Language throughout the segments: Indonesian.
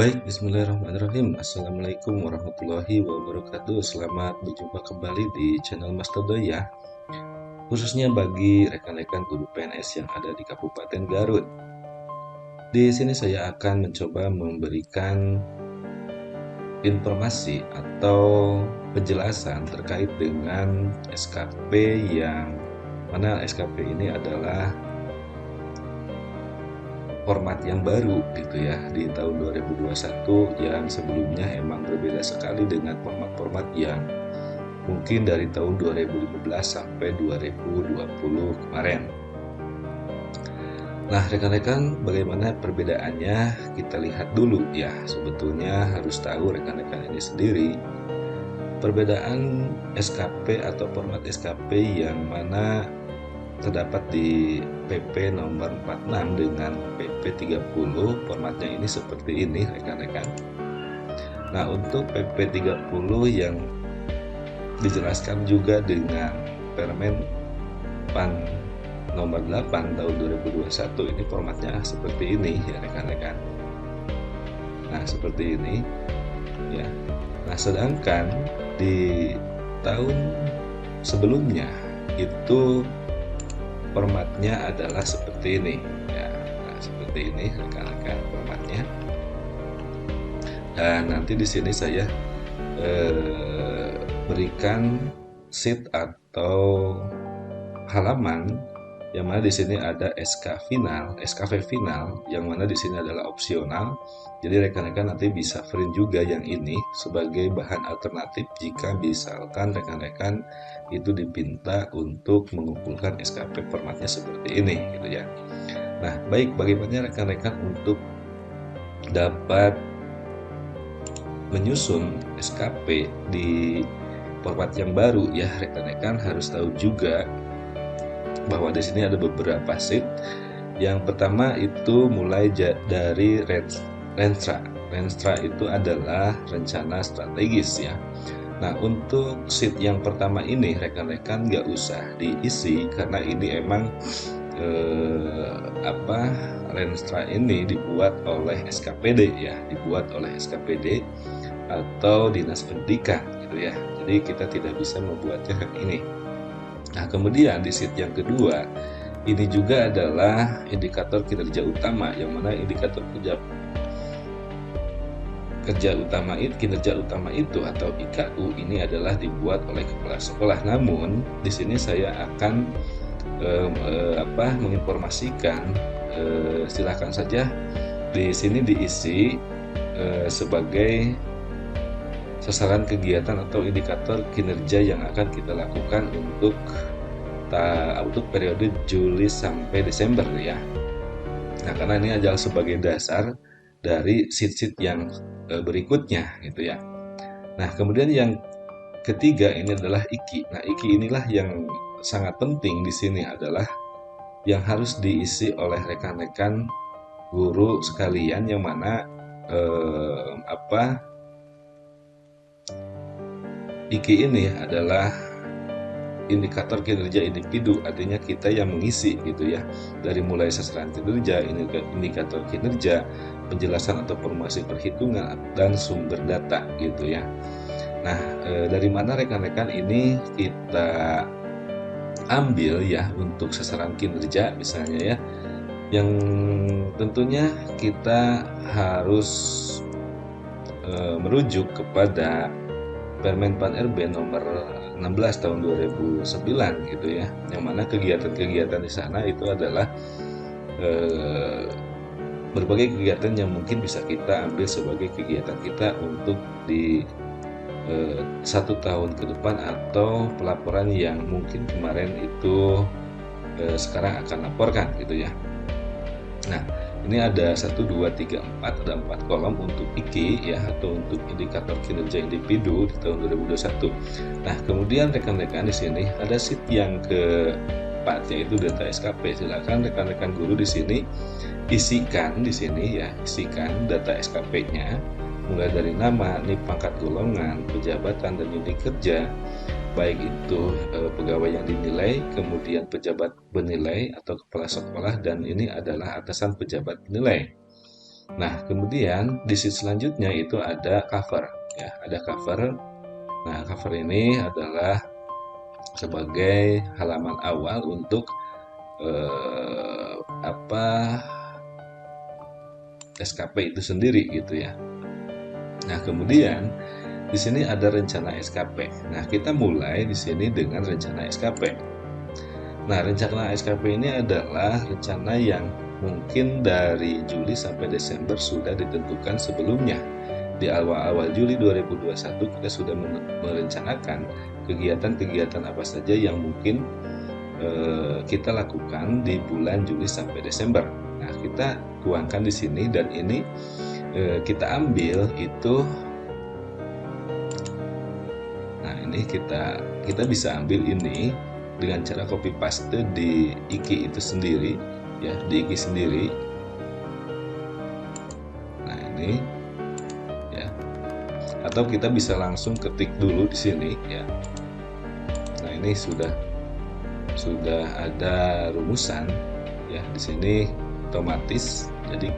Baik, bismillahirrahmanirrahim. Assalamualaikum warahmatullahi wabarakatuh. Selamat berjumpa kembali di channel Mas Todo ya. Khususnya bagi rekan-rekan guru PNS yang ada di Kabupaten Garut. Di sini saya akan mencoba memberikan informasi atau penjelasan terkait dengan SKP yang mana SKP ini adalah format yang baru gitu ya di tahun 2021 yang sebelumnya emang berbeda sekali dengan format-format yang mungkin dari tahun 2015 sampai 2020 kemarin. Nah, rekan-rekan, bagaimana perbedaannya? Kita lihat dulu ya. Sebetulnya harus tahu rekan-rekan ini sendiri perbedaan SKP atau format SKP yang mana terdapat di PP nomor 46 dengan PP 30. Formatnya ini seperti ini rekan-rekan. Nah, untuk PP 30 yang dijelaskan juga dengan Permen PAN nomor 8 tahun 2021 ini formatnya seperti ini ya rekan-rekan. Nah, seperti ini ya. Nah, sedangkan di tahun sebelumnya itu formatnya adalah seperti ini ya. Nah, seperti ini rekan-rekan formatnya. Dan nanti di sini saya berikan sheet atau halaman yang mana di sini ada SKV final yang mana di sini adalah opsional. Jadi rekan-rekan nanti bisa print juga yang ini sebagai bahan alternatif jika misalkan rekan-rekan itu dipinta untuk mengumpulkan SKP formatnya seperti ini gitu ya. Nah, baik, bagaimana rekan-rekan untuk dapat menyusun SKP di format yang baru ya rekan-rekan harus tahu juga bahwa di sini ada beberapa sheet. Yang pertama itu mulai dari Renstra. Renstra itu adalah rencana strategis ya. Nah, untuk sheet yang pertama ini rekan-rekan nggak usah diisi karena ini emang Renstra ini dibuat oleh SKPD ya, dibuat oleh SKPD atau Dinas Pendidikan gitu ya. Jadi kita tidak bisa membuatnya ini. Nah, kemudian di sheet yang kedua, ini juga adalah indikator kinerja utama, yang mana indikator kinerja utama itu atau IKU ini adalah dibuat oleh kepala sekolah. Namun di sini saya akan menginformasikan, silakan saja di sini diisi sebagai sasaran kegiatan atau indikator kinerja yang akan kita lakukan untuk periode Juli sampai Desember ya. Nah, karena ini adalah sebagai dasar dari sheet-sheet yang berikutnya gitu ya. Nah, kemudian yang ketiga ini adalah IKI. Nah, IKI inilah yang sangat penting di sini adalah yang harus diisi oleh rekan-rekan guru sekalian yang mana IKI ini adalah indikator kinerja individu, artinya kita yang mengisi gitu ya, dari mulai sasaran kinerja, indikator kinerja, penjelasan atau formasi perhitungan dan sumber data gitu ya. Nah, dari mana rekan-rekan ini kita ambil ya untuk sasaran kinerja misalnya ya, yang tentunya kita harus merujuk kepada Permen PAN RB nomor 16 tahun 2009 gitu ya, yang mana kegiatan-kegiatan di sana itu adalah berbagai kegiatan yang mungkin bisa kita ambil sebagai kegiatan kita untuk di 1 tahun ke depan atau pelaporan yang mungkin kemarin itu sekarang akan laporkan gitu ya. Nah, ini ada 1, 2, 3, 4, ada 4 kolom untuk IKI ya, atau untuk indikator kinerja individu di tahun 2021. Nah, kemudian rekan-rekan di sini ada sheet yang keempat yaitu data SKP. Silakan rekan-rekan guru di sini isikan di sini ya, isikan data SKP-nya mulai dari nama, NIP, pangkat, golongan, pejabatan dan unit kerja, baik itu pegawai yang dinilai, kemudian pejabat penilai atau kepala sekolah, dan ini adalah atasan pejabat penilai. Nah, kemudian di sheet selanjutnya itu ada cover, ya, ada cover. Nah, cover ini adalah sebagai halaman awal untuk apa SKP itu sendiri gitu ya. Nah, kemudian di sini ada rencana SKP. Nah, kita mulai di sini dengan rencana SKP. Nah, rencana SKP ini adalah rencana yang mungkin dari Juli sampai Desember sudah ditentukan sebelumnya. Di awal-awal Juli 2021 kita sudah merencanakan kegiatan-kegiatan apa saja yang mungkin kita lakukan di bulan Juli sampai Desember. Nah, kita tuangkan di sini dan ini kita ambil itu. Nah, ini kita bisa ambil ini dengan cara copy paste di Iki itu sendiri, ya, di Iki sendiri. Nah, ini ya. Atau kita bisa langsung ketik dulu di sini ya. Nah, ini sudah ada rumusan ya di sini otomatis. Jadi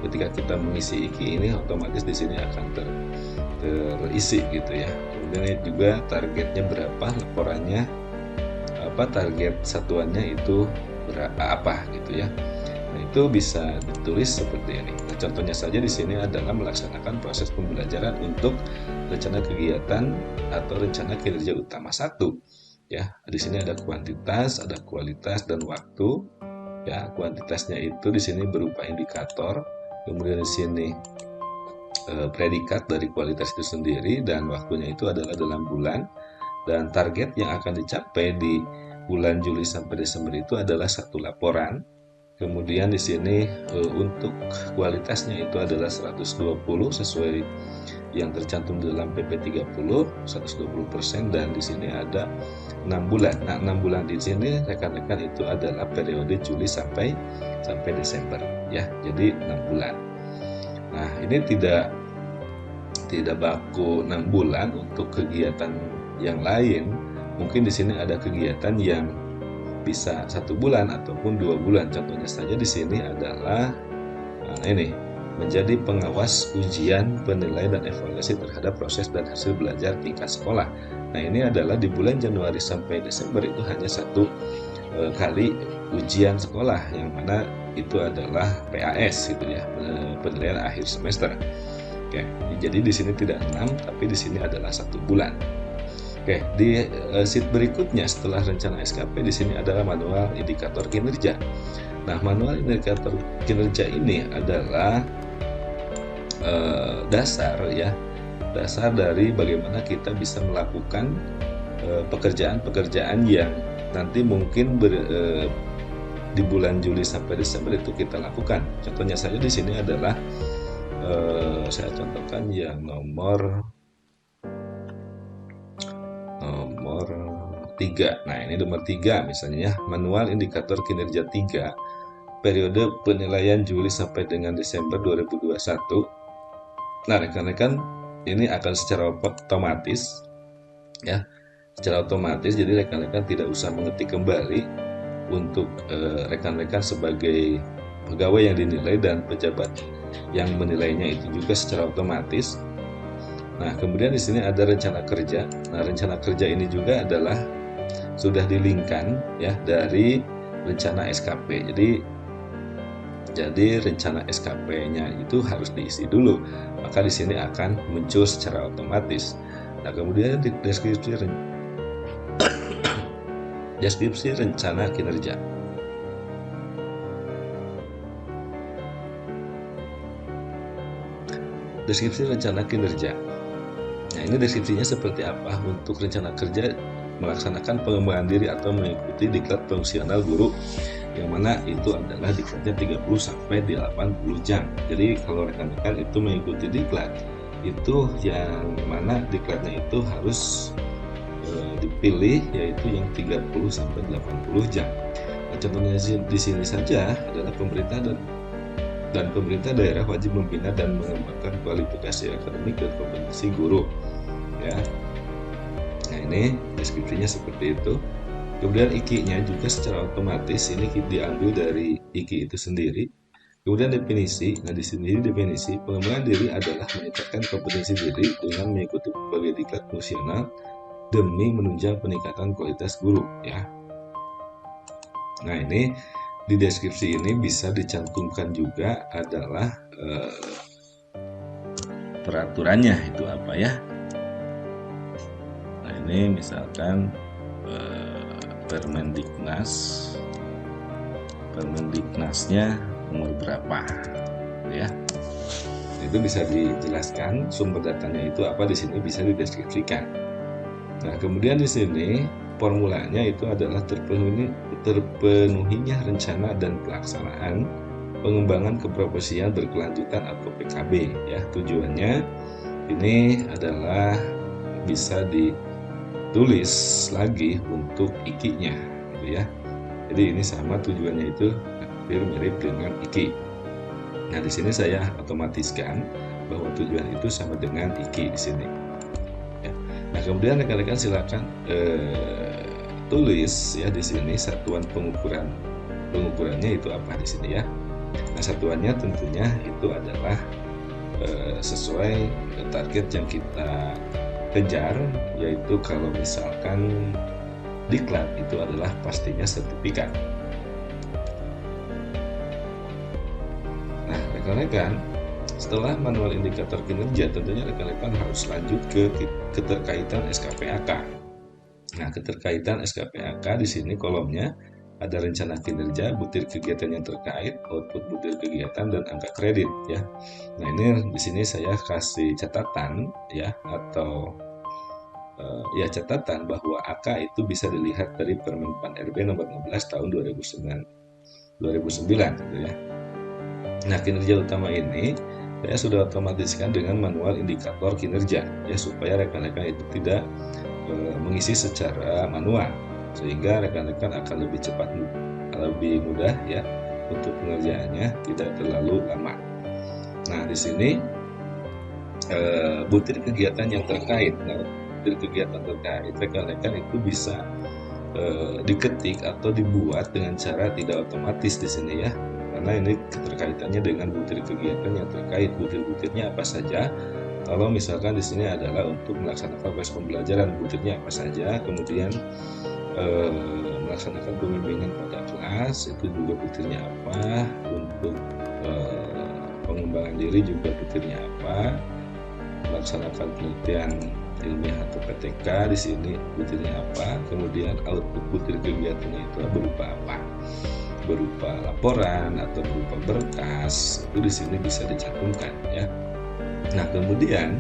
ketika kita mengisi Iki ini otomatis di sini akan terisi gitu ya. Kemudian juga targetnya berapa, laporannya apa, target satuannya itu apa gitu ya. Nah, itu bisa ditulis seperti ini. Nah, contohnya saja di sini adalah melaksanakan proses pembelajaran untuk rencana kegiatan atau rencana kinerja utama 1. Ya, di sini ada kuantitas, ada kualitas dan waktu. Ya, kuantitasnya itu di sini berupa indikator, kemudian di sini predikat dari kualitas itu sendiri, dan waktunya itu adalah dalam bulan, dan target yang akan dicapai di bulan Juli sampai Desember itu adalah 1 laporan. Kemudian di sini untuk kualitasnya itu adalah 120 sesuai yang tercantum dalam PP 30, 120%, dan di sini ada 6 bulan. Nah, 6 bulan di sini rekan-rekan itu adalah periode Juli sampai Desember ya. Jadi 6 bulan. Nah, ini tidak baku 6 bulan untuk kegiatan yang lain. Mungkin di sini ada kegiatan yang bisa 1 bulan ataupun 2 bulan. Contohnya saja di sini adalah ini menjadi pengawas ujian, penilaian dan evaluasi terhadap proses dan hasil belajar tingkat sekolah. Nah, ini adalah di bulan Januari sampai Desember itu hanya 1 kali ujian sekolah, yang mana itu adalah PAS gitu ya, penilaian akhir semester. Oke, jadi di sini tidak 6, tapi di sini adalah 1 bulan. Oke, di sheet berikutnya setelah rencana SKP di sini adalah manual indikator kinerja. Nah, manual indikator kinerja ini adalah dasar ya, dasar dari bagaimana kita bisa melakukan pekerjaan-pekerjaan yang nanti mungkin di bulan Juli sampai Desember itu kita lakukan. Contohnya saja di sini adalah saya contohkan yang nomor 3. Nah, ini nomor 3 misalnya ya, manual indikator kinerja 3 periode penilaian Juli sampai dengan Desember 2021. Nah, rekan-rekan, ini akan secara otomatis ya, secara otomatis, jadi rekan-rekan tidak usah mengetik kembali untuk rekan-rekan sebagai pegawai yang dinilai dan pejabat yang menilainya itu juga secara otomatis. Nah, kemudian di sini ada rencana kerja. Nah, rencana kerja ini juga adalah sudah dilingkan ya dari rencana SKP. Jadi rencana SKP-nya itu harus diisi dulu. Maka di sini akan muncul secara otomatis. Nah, kemudian di deskripsi rencana kinerja. Deskripsi rencana kinerja. Nah, ini deskripsinya seperti apa untuk rencana kerja melaksanakan pengembangan diri atau mengikuti diklat fungsional guru, yang mana itu adalah diklatnya 30 sampai 80 jam. Jadi kalau rekan-rekan itu mengikuti diklat, itu yang mana diklatnya itu harus dipilih, yaitu yang 30 sampai 80 jam. Nah, contohnya di sini saja adalah pemerintah dan pemerintah daerah wajib membina dan mengembangkan kualifikasi akademik dan kompetensi guru ya. Nah, ini deskripsinya seperti itu. Kemudian IKI-nya juga secara otomatis ini diambil dari IKI itu sendiri. Kemudian definisi. Nah, di sini definisi pengembangan diri adalah meningkatkan kompetensi diri dengan mengikuti berbagai diklat fungsional demi menunjang peningkatan kualitas guru, ya. Nah, ini di deskripsi ini bisa dicantumkan juga adalah peraturannya itu apa ya. Nah, ini misalkan Permendiknasnya nomor berapa, ya. Itu bisa dijelaskan sumber datanya itu apa, di sini bisa dideskripsikan. Nah, kemudian di sini formulanya itu adalah terpenuhinya rencana dan pelaksanaan pengembangan keprofesian berkelanjutan atau PKB, ya. Tujuannya ini adalah bisa ditulis lagi untuk IKI-nya, gitu ya. Jadi ini sama tujuannya itu hampir mirip dengan IKI. Nah, di sini saya otomatiskan bahwa tujuan itu sama dengan IKI di sini. Ya. Nah, kemudian rekan-rekan silakan tulis ya di sini satuan pengukurannya itu apa di sini, ya. Nah, satuannya tentunya itu adalah sesuai target yang kita kejar, yaitu kalau misalkan diklat itu adalah pastinya sertifikat. Nah, rekan-rekan, setelah manual indikator kinerja, tentunya rekan-rekan harus lanjut ke keterkaitan SKPAK. Nah, keterkaitan SKPAK di sini kolomnya ada rencana kinerja, butir kegiatan yang terkait, output butir kegiatan, dan angka kredit, ya. Nah, ini di sini saya kasih catatan, ya, atau catatan bahwa AK itu bisa dilihat dari Permen PAN RB nomor 16 tahun 2009 gitu, ya. Nah, kinerja utama ini saya sudah otomatiskan dengan manual indikator kinerja, ya, supaya rekan-rekan itu tidak mengisi secara manual, sehingga rekan-rekan akan lebih cepat, lebih mudah, ya, untuk pengerjaannya, tidak terlalu lama. Nah, di sini butir kegiatan yang terkait. Nah, butir kegiatan terkait rekan-rekan itu bisa diketik atau dibuat dengan cara tidak otomatis di sini, ya, karena ini keterkaitannya dengan butir kegiatan yang terkait. Butir-butirnya apa saja? Kalau misalkan di sini adalah untuk melaksanakan proses pembelajaran, butirnya apa saja, kemudian melaksanakan pembimbingan pada kelas, itu juga butirnya apa, untuk pengembangan diri juga butirnya apa, melaksanakan penelitian ilmiah atau PTK di sini butirnya apa, kemudian output butir kegiatannya itu berupa apa, berupa laporan atau berupa berkas, itu di sini bisa dicantumkan, ya. Nah, kemudian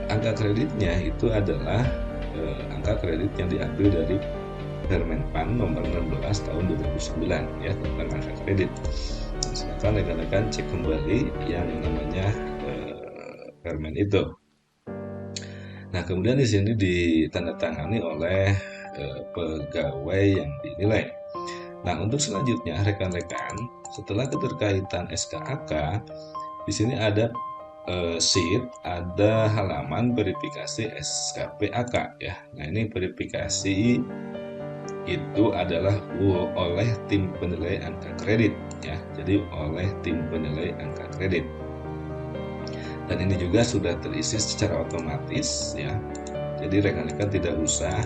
angka kreditnya itu adalah angka kredit yang diambil dari Permen PAN nomor 16 tahun 2009, ya, tentang angka kredit. Nah, silakan rekan-rekan cek kembali yang namanya Permen itu. Nah, kemudian di sini ditandatangani oleh pegawai yang dinilai. Nah, untuk selanjutnya rekan-rekan, setelah keterkaitan SKAK, di sini ada sheet, ada halaman verifikasi SKPAK, ya. Nah, ini verifikasi itu adalah oleh tim penilai angka kredit, ya. Jadi oleh tim penilai angka kredit. Dan ini juga sudah terisi secara otomatis, ya. Jadi rekan-rekan tidak usah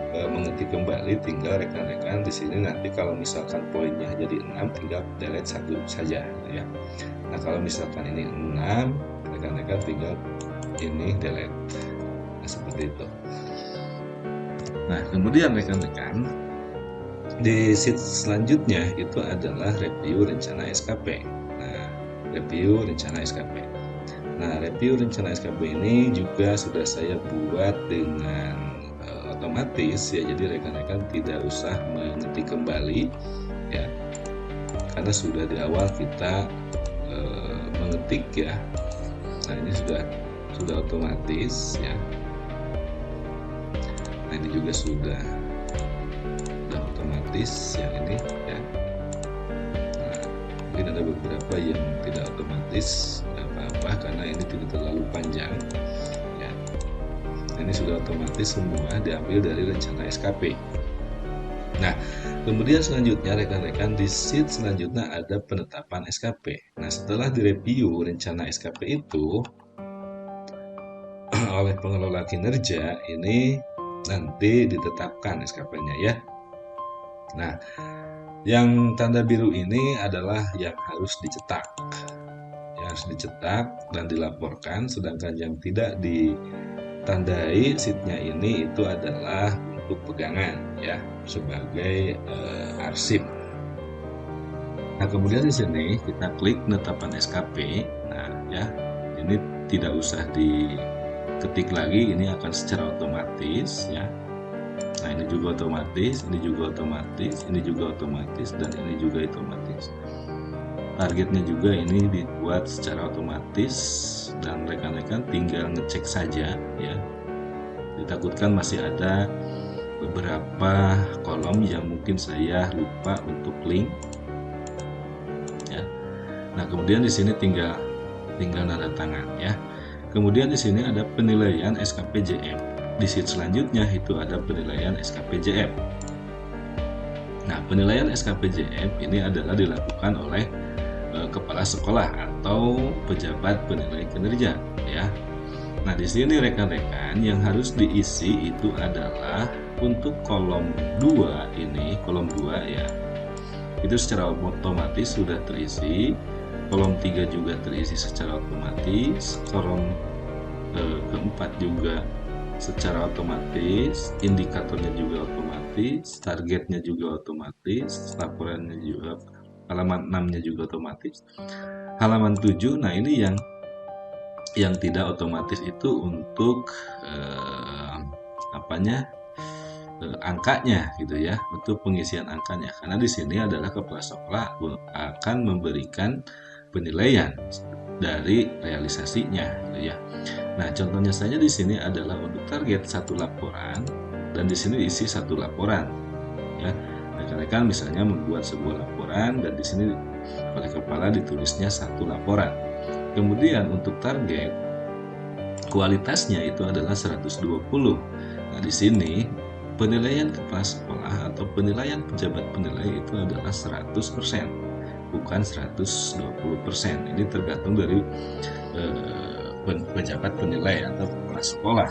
mengetik kembali, tinggal rekan-rekan di sini nanti kalau misalkan poinnya jadi 6 tinggal delete 1 saja, ya. Nah, kalau misalkan ini 6, rekan-rekan tinggal ini delete. Nah, seperti itu. Nah, kemudian rekan-rekan di sheet selanjutnya itu adalah review rencana SKP. Nah, review rencana SKP. Nah, review rencana SKP ini juga sudah saya buat dengan otomatis, ya. Jadi rekan-rekan tidak usah mengetik kembali, ya, karena sudah di awal kita mengetik, ya. Nah, ini sudah otomatis, ya. Nah, ini juga sudah otomatis yang ini, ya. Nah, mungkin ada beberapa yang tidak otomatis, tidak apa-apa karena ini tidak terlalu panjang, ya. Nah, ini sudah otomatis semua diambil dari rencana SKP. Nah, Kemudian selanjutnya rekan-rekan di sheet selanjutnya ada penetapan SKP. Nah, setelah direview rencana SKP itu oleh pengelola kinerja, ini nanti ditetapkan SKP-nya ya. Nah, yang tanda biru ini adalah yang harus dicetak. Yang harus dicetak dan dilaporkan, sedangkan yang tidak ditandai sheet-nya ini itu adalah untuk pegangan ya, sebagai arsip. Nah, kemudian di sini kita klik penetapan SKP. Nah, ya, ini tidak usah diketik lagi, ini akan secara otomatis ya. Nah, ini juga otomatis, ini juga otomatis, ini juga otomatis, dan ini juga otomatis. Targetnya juga ini dibuat secara otomatis dan rekan-rekan tinggal ngecek saja ya. Ditakutkan masih ada beberapa kolom yang mungkin saya lupa untuk link ya. Nah, kemudian di sini tinggal nanda tangan ya. Kemudian di sini ada penilaian SKPJM. Di sheet selanjutnya itu ada penilaian SKPJM. Nah, penilaian SKPJM ini adalah dilakukan oleh kepala sekolah atau pejabat penilai kinerja ya. Nah, di sini rekan-rekan yang harus diisi itu adalah untuk kolom 2 ini, kolom 2 ya. Itu secara otomatis sudah terisi. Kolom 3 juga terisi secara otomatis. Kolom keempat juga secara otomatis, indikatornya juga otomatis, targetnya juga otomatis, laporannya juga, halaman 6-nya juga otomatis. Halaman 7, nah ini yang tidak otomatis itu untuk angkanya gitu ya, untuk pengisian angkanya. Karena di sini adalah kepala sekolah akan memberikan penilaian dari realisasinya gitu ya. Nah, contohnya saja di sini adalah untuk target 1 laporan dan di sini diisi 1 laporan. Ya, rekan-rekan misalnya membuat sebuah laporan dan di sini oleh kepala ditulisnya 1 laporan. Kemudian untuk target kualitasnya itu adalah 120. Nah, di sini penilaian kepala sekolah atau penilaian pejabat penilai itu adalah 100%, bukan 120%. Ini tergantung dari pejabat penilai atau kepala sekolah.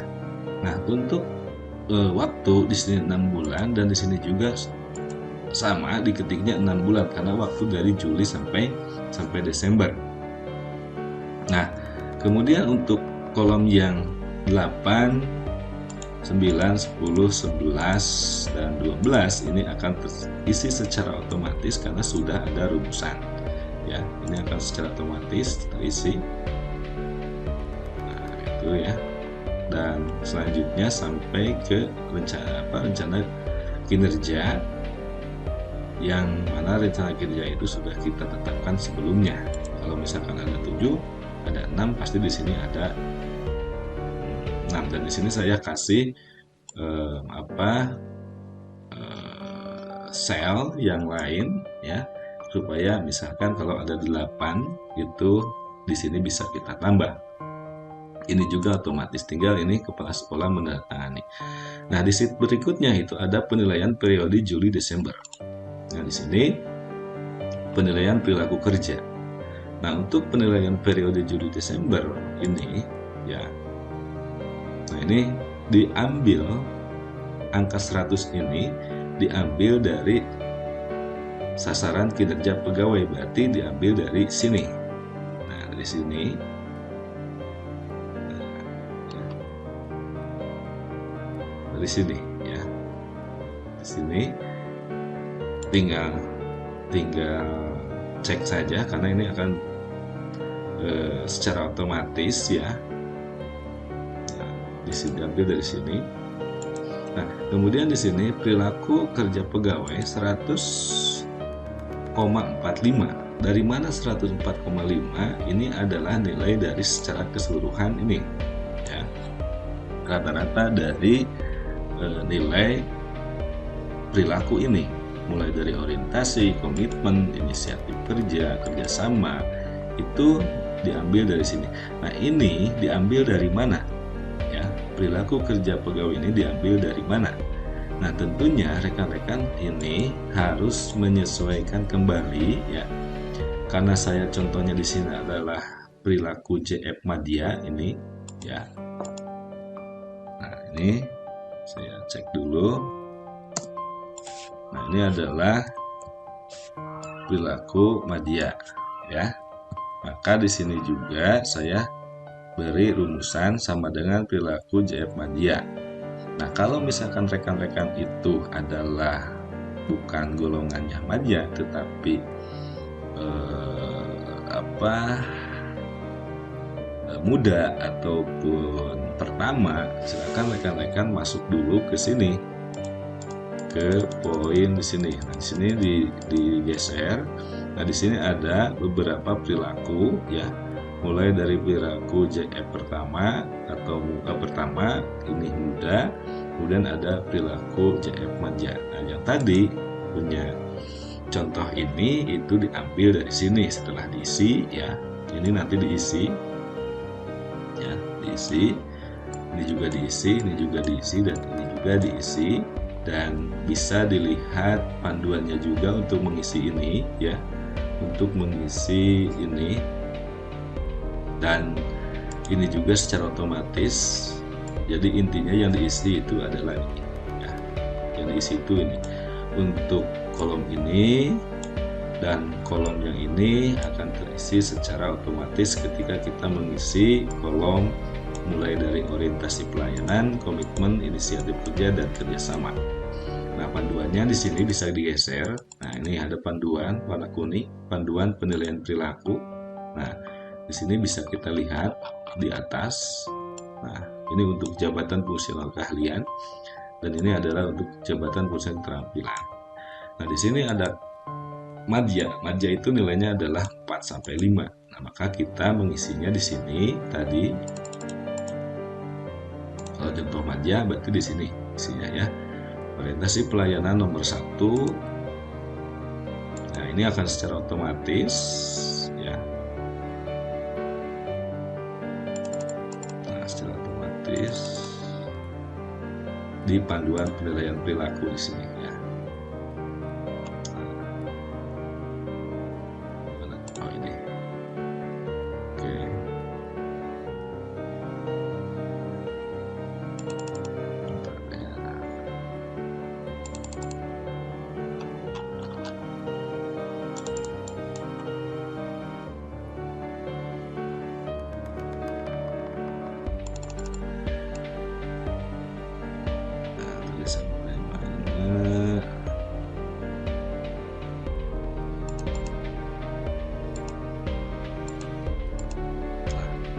Nah, untuk waktu di sini 6 bulan dan di sini juga sama diketiknya 6 bulan karena waktu dari Juli sampai Desember. Nah, kemudian untuk kolom yang 8, 9, 10, 11, dan 12 ini akan terisi secara otomatis karena sudah ada rumusan. Ya, ini akan secara otomatis terisi. Ya, dan selanjutnya sampai ke rencana kinerja, yang mana rencana kinerja itu sudah kita tetapkan sebelumnya. Kalau misalkan ada 7, ada 6, pasti di sini ada 6, dan di sini saya kasih sel yang lain ya, supaya misalkan kalau ada 8 itu di sini bisa kita tambah. Ini juga otomatis, tinggal ini kepala sekolah menandatangani. Nah, di sheet berikutnya itu ada penilaian periode Juli Desember. Nah, di sini penilaian perilaku kerja. Nah, untuk penilaian periode Juli Desember ini ya. Nah, ini diambil angka 100 ini diambil dari sasaran kinerja pegawai, berarti diambil dari sini. Nah, dari sini dari sini ya, di sini tinggal cek saja karena ini akan secara otomatis ya. Nah, di sini ambil dari sini. Nah, kemudian di sini perilaku kerja pegawai 100,45. Dari mana 104,5? Ini adalah nilai dari secara keseluruhan ini ya. Rata-rata dari nilai perilaku ini, mulai dari orientasi, komitmen, inisiatif kerja, kerjasama, itu diambil dari sini. Nah, ini diambil dari mana? Ya, perilaku kerja pegawai ini diambil dari mana? Nah, tentunya rekan-rekan ini harus menyesuaikan kembali ya. Karena saya contohnya di sini adalah perilaku JF Madya ini ya. Nah, ini saya cek dulu. Nah, ini adalah perilaku Madya ya. Maka di sini juga saya beri rumusan sama dengan perilaku JF Madya. Nah, kalau misalkan rekan-rekan itu adalah bukan golongannya Madya tetapi muda ataupun pertama, silakan rekan-rekan masuk dulu ke sini, ke poin di sini. Nah, di sini digeser. Nah, di sini ada beberapa perilaku ya, mulai dari perilaku JF pertama atau muka pertama ini muda, kemudian ada perilaku JF Madya. Nah, yang tadi punya contoh ini itu diambil dari sini setelah diisi ya. Ini nanti diisi ya, diisi. Ini juga diisi, ini juga diisi, dan ini juga diisi. Dan bisa dilihat panduannya juga untuk mengisi ini ya, untuk mengisi ini. Dan ini juga secara otomatis. Jadi intinya yang diisi itu adalah ini ya. Yang diisi itu ini untuk kolom ini, dan kolom yang ini akan terisi secara otomatis ketika kita mengisi kolom mulai dari orientasi pelayanan, komitmen, inisiatif kerja, dan kerjasama. Nah, panduannya di sini bisa digeser. Nah, ini ada panduan warna kuning, panduan penilaian perilaku. Nah, di sini bisa kita lihat di atas. Nah, ini untuk jabatan fungsional keahlian, dan ini adalah untuk jabatan fungsional keterampilan. Nah, di sini ada Madya. Madya itu nilainya adalah 4 sampai 5. Nah, maka kita mengisinya di sini tadi. Kalau contoh Madya berarti di sini isinya ya. Orientasi pelayanan nomor 1. Nah, ini akan secara otomatis ya. Nah, secara otomatis di panduan penilaian perilaku di sini ya. Oh, ini. Oke. Sampai mana?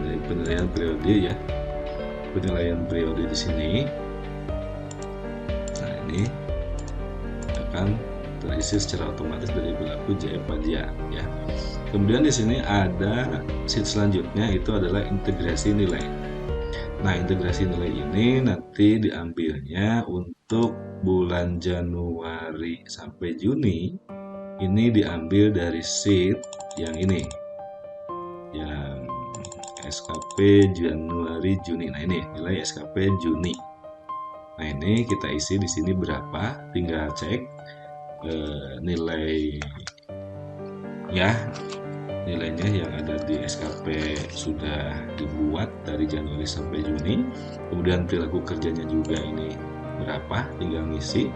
Dari penilaian periode ya, penilaian periode di sini. Nah, ini akan terisi secara otomatis dari perilaku JF Madya ya. Kemudian di sini ada sheet selanjutnya, itu adalah integrasi nilai. Nah, integrasi nilai ini nanti diambilnya untuk bulan Januari sampai Juni. Ini diambil dari sheet yang ini, yang SKP Januari Juni. Nah, ini nilai SKP Juni. Nah, ini kita isi di sini berapa, tinggal cek nilai ya, nilainya yang ada di SKP sudah dibuat dari Januari sampai Juni. Kemudian perilaku kerjanya juga ini berapa, tinggal ngisi,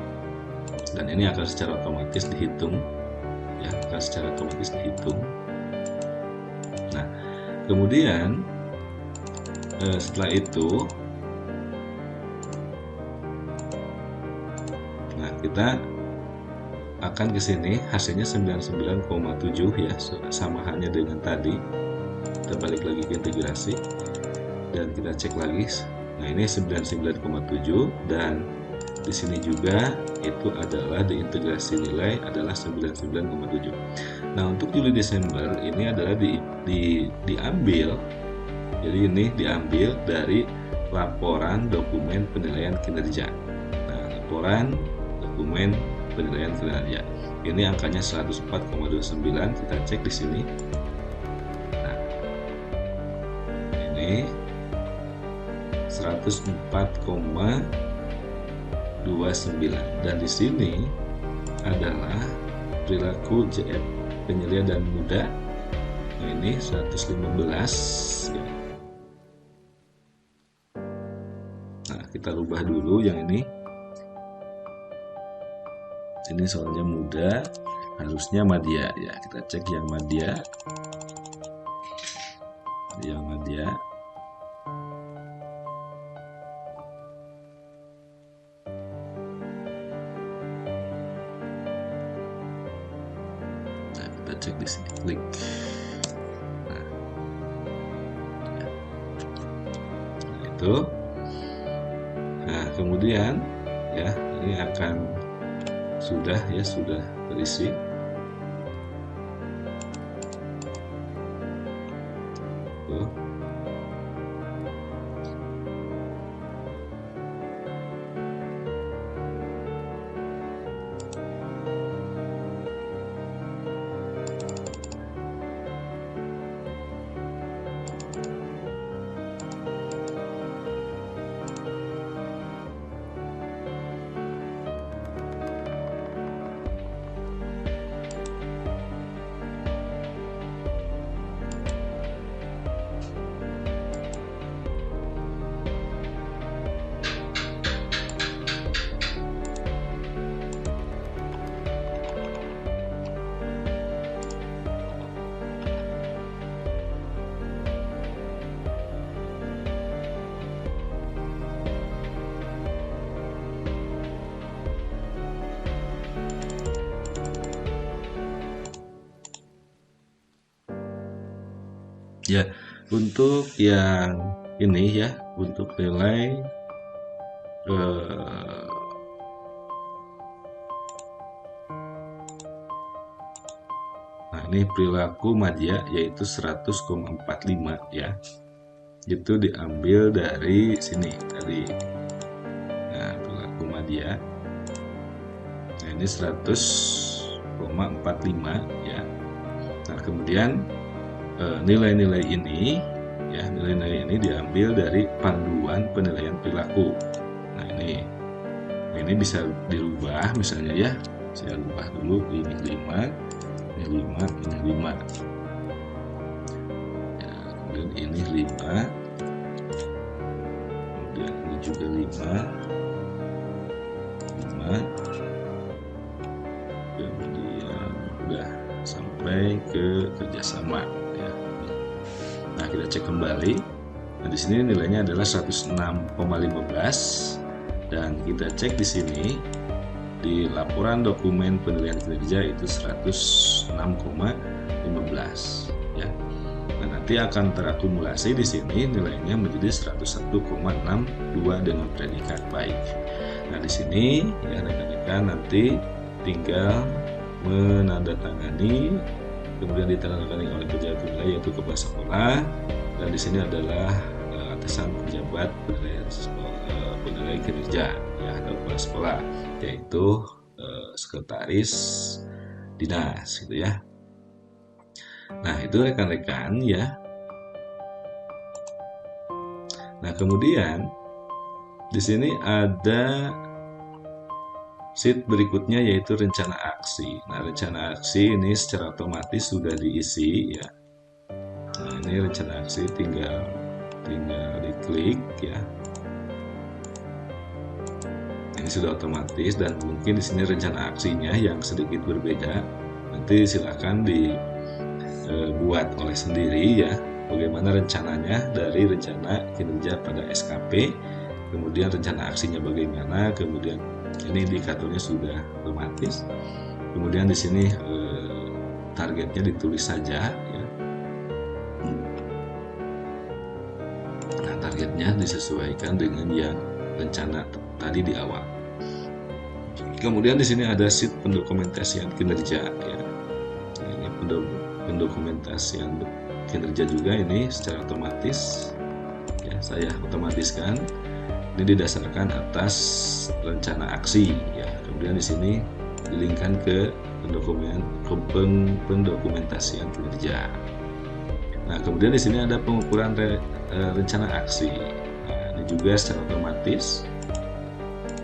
dan ini akan secara otomatis dihitung ya, akan secara otomatis dihitung. Nah, kemudian setelah itu, nah kita akan ke sini, hasilnya 99,7 ya, sama halnya dengan tadi. Kita balik lagi ke integrasi dan kita cek lagi. Nah, ini 99,7, dan di sini juga itu adalah di integrasi nilai adalah 99,7. Nah, untuk Juli Desember ini adalah diambil. Jadi ini diambil dari laporan dokumen penilaian kinerja. Nah, laporan dokumen penilaian kinerja. Ini angkanya 104,29, kita cek di sini. Nah, ini 104,29 dan di sini adalah perilaku JF penyelia dan muda. Nah, ini 115 ya. Nah, kita rubah dulu yang ini soalnya muda, harusnya madya ya. Kita cek yang madya. Nah, kita cek di sini, klik. Nah, itu. Nah, kemudian ya, ini akan sudah terisi. Tuh. Ya, untuk yang ini ya, untuk nilai nah ini perilaku madya yaitu 100,45 ya. Itu diambil dari sini tadi. Nah, perilaku madya. Nah, ini 100,45 ya. Nah, kemudian nilai-nilai ini ya, nilai-nilai ini diambil dari panduan penilaian perilaku. Nah, ini bisa dirubah misalnya ya. Saya ubah dulu, ini 5, ini 5, ini 5. Ya, kemudian ini 5. Kemudian ini juga 5. Kemudian udah sampai ke kerjasama. Nah, kita cek kembali. Nah, di sini nilainya adalah 106,15 dan kita cek di sini di laporan dokumen penilaian kinerja itu 106,15 ya. Nah, nanti akan terakumulasi di sini nilainya menjadi 101,62 dengan predikat baik. Nah, di sini ya rekan-rekan nanti tinggal menandatangani, kemudian ditandatangani oleh pejabat penilai yaitu kepala sekolah, dan di sini adalah atasan pejabat penilai kinerja ya, atau kepala sekolah, yaitu sekretaris dinas gitu ya. Nah, itu rekan-rekan ya. Nah, kemudian di sini ada sheet berikutnya yaitu rencana aksi. Nah, rencana aksi ini secara otomatis sudah diisi ya. Nah, ini rencana aksi tinggal diklik ya. Ini sudah otomatis, dan mungkin di sini rencana aksinya yang sedikit berbeda. Nanti silakan dibuat oleh sendiri ya. Bagaimana rencananya dari rencana kinerja pada SKP, kemudian rencana aksinya bagaimana, kemudian ini indikatornya sudah otomatis. Kemudian di sini targetnya ditulis saja ya. Nah, targetnya disesuaikan dengan yang rencana tadi di awal. Kemudian di sini ada sheet pendokumentasian kinerja ya. Nah, ini pendokumentasian kinerja juga, ini secara otomatis ya, saya otomatiskan. Ini didasarkan atas rencana aksi ya. Kemudian di sini dilinkkan ke pendokumentasian kinerja. Nah, kemudian di sini ada pengukuran rencana aksi. Nah, ini juga secara otomatis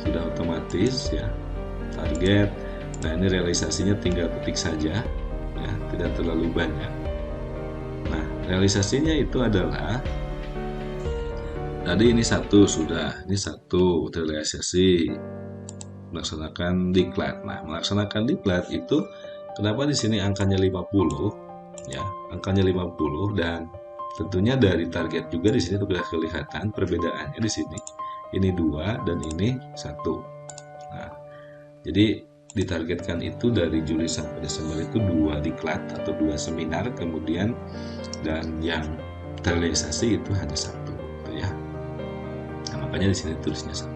sudah otomatis ya, target. Nah, ini realisasinya tinggal ketik saja ya, tidak terlalu banyak. Nah, realisasinya itu adalah tadi ini satu sudah, ini satu realisasi melaksanakan diklat. Nah, melaksanakan diklat itu kenapa di sini angkanya 50 ya, angkanya 50, dan tentunya dari target juga di sini sudah kelihatan perbedaannya di sini. Ini 2 dan ini 1. Nah, jadi ditargetkan itu dari Juli sampai Desember itu 2 diklat atau 2 seminar, kemudian dan yang terrealisasi itu hanya 1 gitu ya. Nah, makanya di sini tulisnya 1.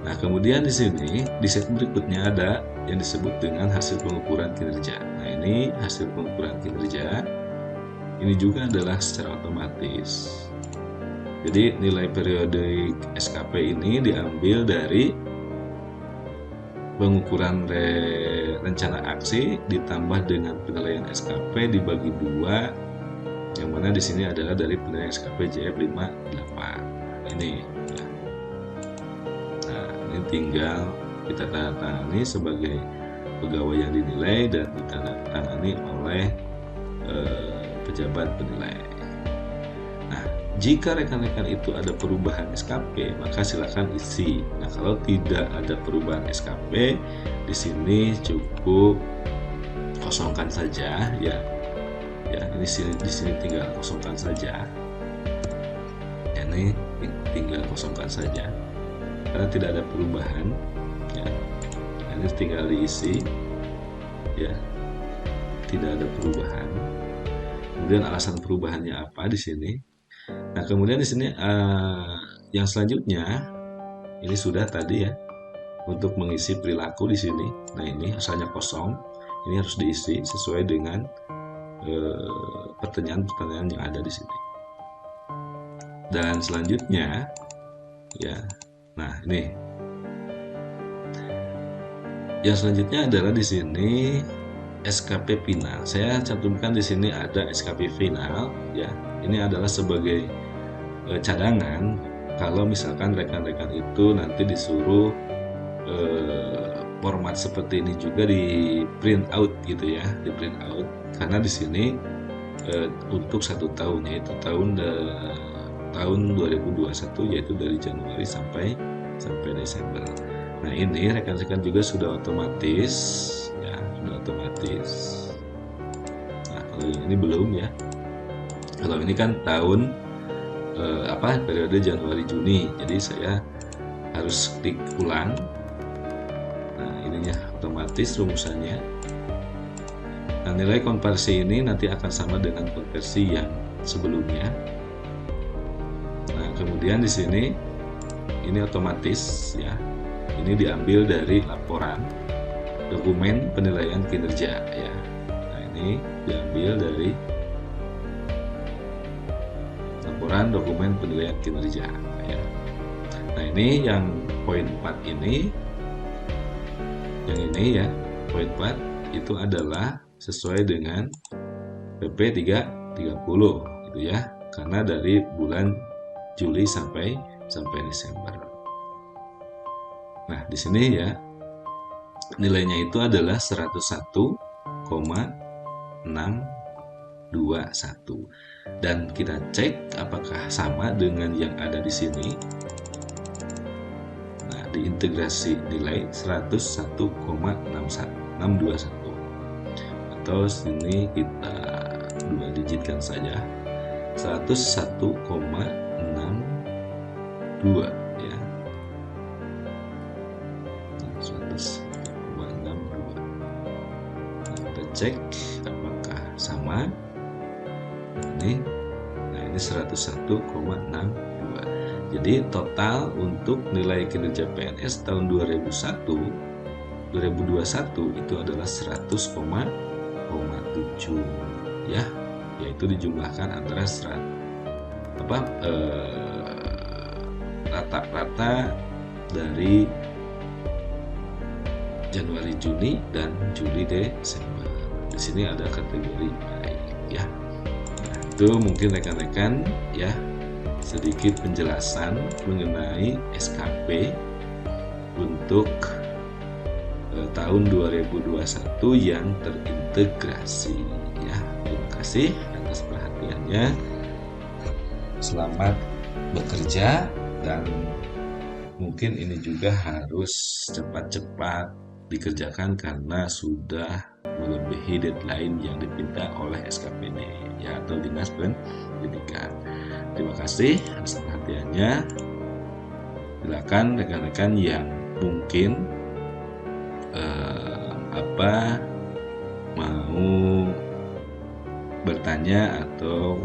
Nah, kemudian di sini di set berikutnya ada yang disebut dengan hasil pengukuran kinerja. Nah, ini hasil pengukuran kinerja. Ini juga adalah secara otomatis. Jadi nilai periodik SKP ini diambil dari pengukuran rencana aksi ditambah dengan penilaian SKP dibagi 2, yang mana di sini adalah dari penilaian SKP JF 58. Ini ya. Nah, ini tinggal kita tanda-tangani sebagai pegawai yang dinilai dan ditandatangani oleh pejabat penilai. Nah, jika rekan-rekan itu ada perubahan SKP, maka silakan isi. Nah, kalau tidak ada perubahan SKP, di sini cukup kosongkan saja ya. Ya, ini di sini tinggal kosongkan saja. Ini tinggal kosongkan saja karena tidak ada perubahan ya. Ini tinggal diisi ya, tidak ada perubahan. Kemudian alasan perubahannya apa di sini. Nah, kemudian di sini yang selanjutnya ini sudah tadi ya, untuk mengisi perilaku di sini. Nah, ini asalnya kosong, ini harus diisi sesuai dengan pertanyaan-pertanyaan yang ada di sini. Dan selanjutnya ya, nah ini yang selanjutnya adalah di sini SKP final. Saya cantumkan di sini ada SKP final ya. Ini adalah sebagai cadangan kalau misalkan rekan-rekan itu nanti disuruh format seperti ini juga di print out gitu ya, di print out. Karena di sini untuk 1 tahun, yaitu tahun 2021, yaitu dari Januari sampai Desember. Nah, ini rekan-rekan juga sudah otomatis ya, sudah otomatis. Nah, kalau ini belum ya. Kalau ini kan tahun periode Januari Juni, jadi saya harus klik ulang. Nah, ininya otomatis rumusannya. Nah, nilai konversi ini nanti akan sama dengan konversi yang sebelumnya. Nah, kemudian di sini ini otomatis ya. Ini diambil dari laporan dokumen penilaian kinerja ya. Nah, ini diambil dari laporan dokumen penilaian kinerja ya. Nah, ini yang poin 4 ini, yang ini ya, poin 4 itu adalah sesuai dengan PP 330 gitu ya, karena dari bulan Juli sampai Desember. Nah, di sini ya nilainya itu adalah 101,621 dan kita cek apakah sama dengan yang ada di sini. Nah, diintegrasi nilai 101,621 atau sini kita 2 digitkan saja, 101,62 ya, 101,62. Nah, kita cek apakah sama ini. Nah, ini 101,62. Jadi total untuk nilai kinerja PNS tahun 2021 itu adalah 100,7 ya, yaitu dijumlahkan antara rata-rata dari Januari, Juni, dan Juli, Desember. Di sini ada kategori baik ya. Nah, itu mungkin rekan-rekan ya sedikit penjelasan mengenai SKP untuk tahun 2021 yang terintegrasi ya. Terima kasih atas perhatiannya. Selamat bekerja, dan mungkin ini juga harus cepat-cepat dikerjakan karena sudah melebihi deadline yang dipinta oleh SKPD ya, atau Dinas Pendidikan. Terima kasih atas perhatiannya. Silakan rekan-rekan yang mungkin mau bertanya atau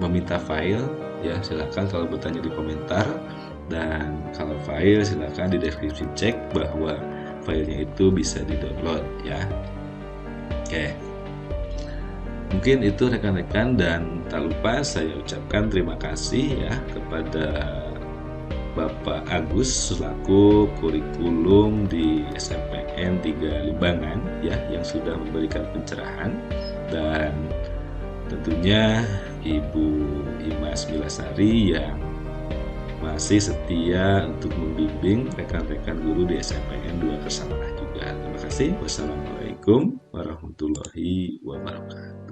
meminta file ya, silakan kalau bertanya di komentar, dan kalau file silakan di deskripsi cek bahwa filenya itu bisa di-download ya. Oke. Mungkin itu rekan-rekan, dan tak lupa saya ucapkan terima kasih ya kepada Bapak Agus selaku kurikulum di SMPN 3 Limbangan ya, yang sudah memberikan pencerahan, dan tentunya Ibu Imas Milasari yang masih setia untuk membimbing rekan-rekan guru di SMPN 2 Kersananah juga. Terima kasih. Wassalamualaikum warahmatullahi wabarakatuh.